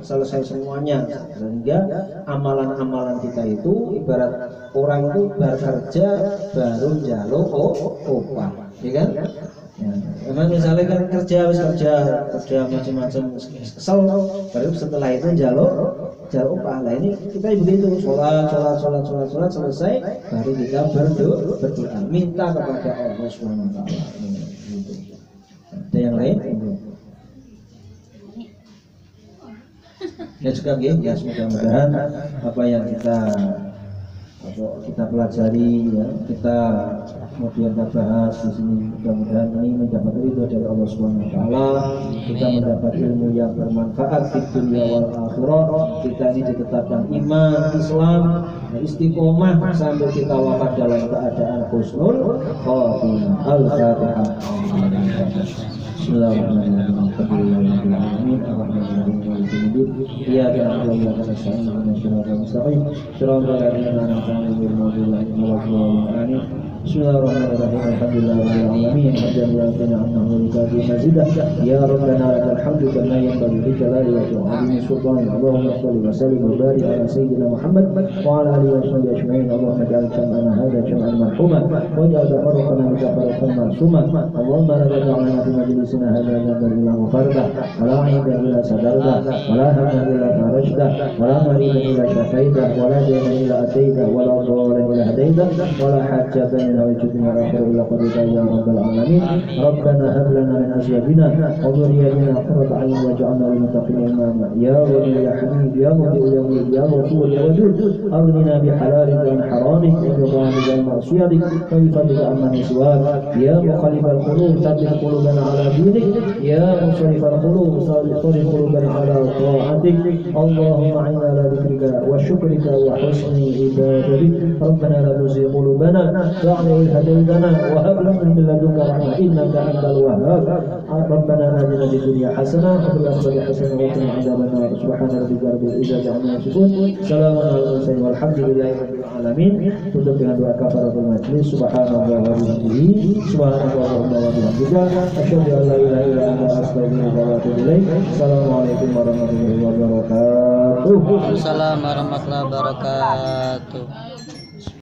selesai semuanya, sehingga amalan-amalan kita itu ibarat orang itu bekerja baru njaluk upah, ya kan? Ya, karena misalnya kan kerja macam-macam kesel, baru setelah itu njaluk upah. Lah ini kita begitu, sholat selesai, baru kita berdoa minta kepada Allah Subhanahu Wa Taala. Ada yang lain? Ya juga ya, mudah-mudahan apa yang kita pelajari ya, kita kemudian kita bahas di sini, mudah-mudahan ini mendapat ridho dari Allah Subhanahu wa taala. Kita mendapat ilmu yang bermanfaat di dunia wal akhirah. Kita ini ditetapkan iman Islam istiqomah sampai kita wafat dalam keadaan husnul khotimah. Al-Fatihah. Bismillahirrahmanirrahim. Iyyaka na'budu wa iyyaka nasta'in. Ihdinas siratal mustaqim. Shiratal ladzina an'amta 'alaihim ghairil maghdubi 'alaihim. Bismillahirrahmanirrahim. Alhamdulillahirabbil alamin. Hamdan an'amta 'alaina mazidah. Ya Rabbana lakal hamdu kama yanbaghi li jalali wajhika wa 'azimi sultanik. Allahumma shalli wa sallim wa barik ala sayyidina Muhammad wa ala alihi wa sahbihi ajma'in. Allahumma ij'al jam'ana hadha jam'an marhuma waj'al tafarruqana tafarruqan ma'suma. Allahumma la taj'alna fi majlisina hadha dhanban illa ghafarta wa la 'ayban illa sadarta wa la hamdan illa farajta wa la maridan illa shafaita wa la daynan illa ataita wa la dhalan illa hadaita wa la hajjatan min hawaijitina illa qadita ya rabbal alamin. Rabbana hab lana min azwajina wa dhurriyyatina qurrata a'yun waj'alna lil muttaqina imama. Ya Wali ya Hamid ya Mudi ya Mudi ya Ghafur ya Wadud aghnina bi halalika an haramik wa bi ghanimika an ma'siyatik wa bi fadlika amman siwak. Ya muqallibal qulub tsabbit qulubana ala dinik. Ya musarrifal qulub sarrif qulubana ala ta'atik. Allahumma a'inna ala dhikrika wa syukrika wa husni ibadatik. Rabbana la tuzigh qulubana ba'da idh hadaytana wa hab lana min ladunka rahmah innaka antal wahhab. Rabbana atina fid dunya hasanah wa fil akhirati hasanah wa qina adzaban nar. Subhana rabbika rabbil izzati amma yasifun. Salamun alal mursalin walhamdulillahi rabbil alamin. Tutup dengan doa kafaratul majlis. Subhanallahi wa bihamdihi. Subhanallahi wa bihamdihi. Asyhadu an la ilaha illa anta astaghfiruka wa atubu ilaik. Assalamualaikum warahmatullahi wabarakatuh. Waalaikumsalam warahmatullahi wabarakatuh.